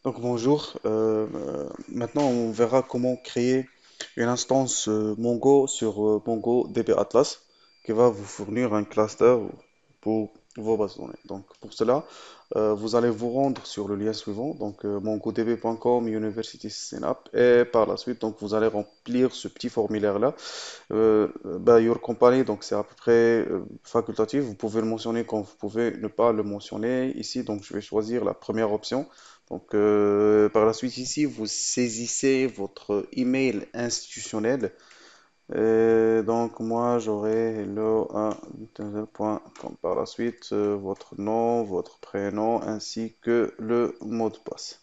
Donc bonjour, maintenant on verra comment créer une instance Mongo sur MongoDB Atlas qui va vous fournir un cluster pour vos bases de données. Donc pour cela, vous allez vous rendre sur le lien suivant, donc mongodb.com University Synapse et par la suite donc vous allez remplir ce petit formulaire-là. Your Company, donc c'est à peu près facultatif, vous pouvez le mentionner quand vous pouvez ne pas le mentionner ici, donc je vais choisir la première option. Donc, par la suite, ici, vous saisissez votre email institutionnel. Et donc, moi, j'aurai hello@gmail.com. Par la suite, votre nom, votre prénom, ainsi que le mot de passe.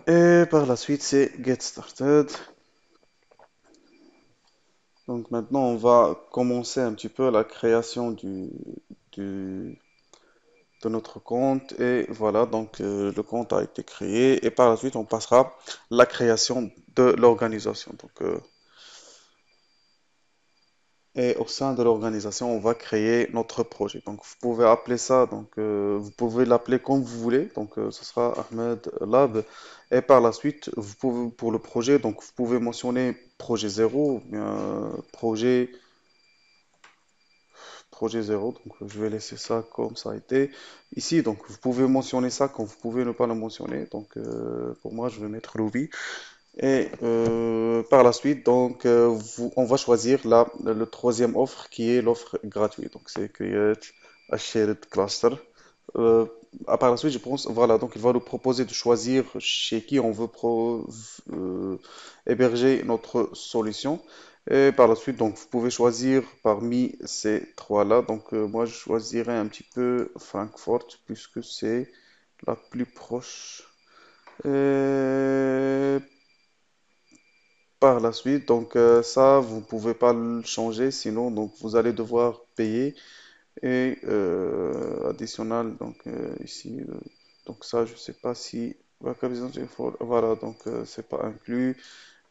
Et par la suite, c'est Get Started. Donc, maintenant, on va commencer un petit peu la création du, de notre compte. Et voilà, donc le compte a été créé. Et par la suite, on passera à la création de l'organisation. Et au sein de l'organisation, on va créer notre projet. Donc, vous pouvez appeler ça, vous pouvez l'appeler comme vous voulez. Donc, ce sera Ahmed Lab. Et par la suite, vous pouvez, pour le projet, donc vous pouvez mentionner projet zéro, ou bien projet zéro. Donc, je vais laisser ça comme ça a été ici. Donc, vous pouvez mentionner ça quand vous pouvez ne pas le mentionner. Donc, pour moi, je vais mettre Ruby. Et par la suite, on va choisir le troisième offre qui est l'offre gratuite. Donc, c'est Create a Shared Cluster. Euh, Par la suite, je pense, voilà, donc il va nous proposer de choisir chez qui on veut héberger notre solution. Et par la suite, donc vous pouvez choisir parmi ces trois-là. Donc, moi, je choisirais un petit peu Francfort puisque c'est la plus proche. Et par la suite, ça, vous pouvez pas le changer, sinon donc vous allez devoir payer et additionnel ici donc ça je sais pas si voilà c'est pas inclus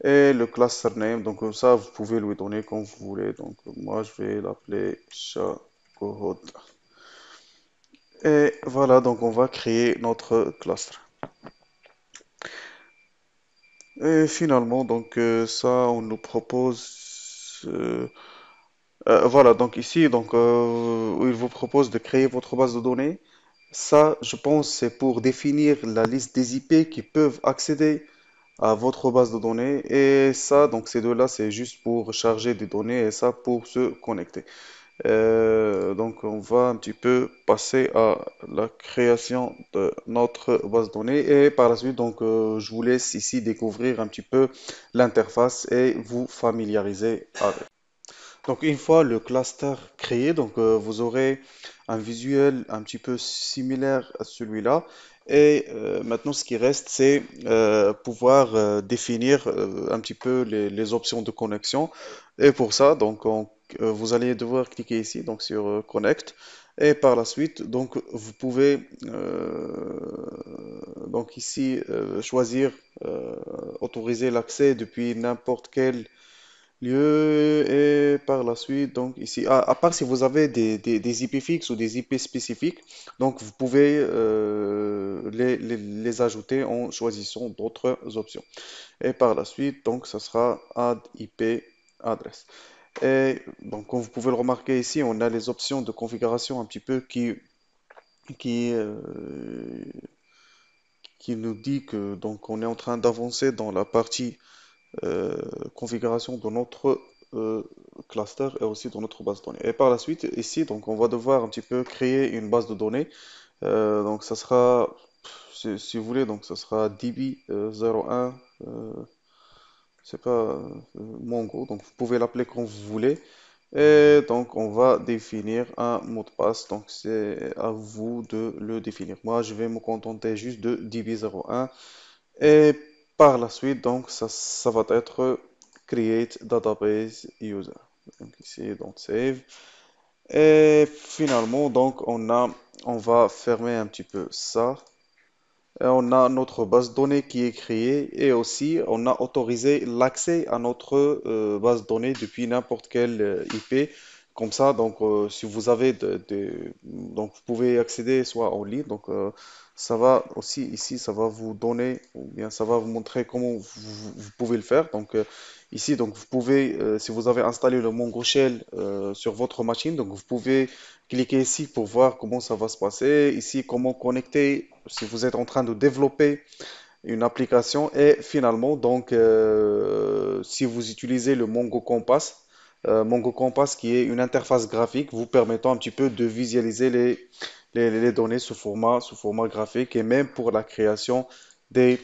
et le cluster name ça vous pouvez lui donner comme vous voulez moi je vais l'appeler Chacohod et voilà donc on va créer notre cluster et finalement ça on nous propose voilà, donc ici, où il vous propose de créer votre base de données. Ça, je pense, c'est pour définir la liste des IP qui peuvent accéder à votre base de données. Et ça, donc ces deux-là, c'est juste pour charger des données et ça pour se connecter. Donc, on va un petit peu passer à la création de notre base de données et par la suite, je vous laisse ici découvrir un petit peu l'interface et vous familiariser avec. Donc une fois le cluster créé, vous aurez un visuel un petit peu similaire à celui-là. Et maintenant, ce qui reste, c'est pouvoir définir un petit peu les options de connexion. Et pour ça, vous allez devoir cliquer ici, donc sur Connect. Et par la suite, vous pouvez ici choisir autoriser l'accès depuis n'importe quel lieu et par la suite, donc ici, à part si vous avez des IP fixes ou des IP spécifiques, donc vous pouvez les ajouter en choisissant d'autres options. Et par la suite, donc ça sera add IP address. Et donc comme vous pouvez le remarquer ici, on a les options de configuration un petit peu qui, euh, qui nous dit que donc on est en train d'avancer dans la partie euh, configuration de notre cluster et aussi de notre base de données. Et par la suite, ici, donc on va devoir un petit peu créer une base de données. Donc ça sera, si vous voulez, donc ça sera DB01, c'est pas Mongo, donc vous pouvez l'appeler comme vous voulez. Et donc on va définir un mot de passe, donc c'est à vous de le définir. Moi, je vais me contenter juste de DB01 et par la suite, donc, ça va être create database user. Donc ici, donc save. Et finalement, on va fermer un petit peu ça. Et on a notre base de données qui est créée et aussi on a autorisé l'accès à notre base de données depuis n'importe quelle IP Comme ça, donc, si vous avez donc vous pouvez accéder soit en ligne, donc ça va aussi ici, ça va vous donner, ou bien ça va vous montrer comment vous pouvez le faire. Donc ici, donc vous pouvez, si vous avez installé le Mongo Shell sur votre machine, donc vous pouvez cliquer ici pour voir comment ça va se passer. Ici, comment connecter, si vous êtes en train de développer une application et finalement, donc, si vous utilisez le Mongo Compass qui est une interface graphique vous permettant un petit peu de visualiser les données sous format graphique et même pour la création des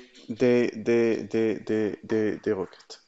requêtes.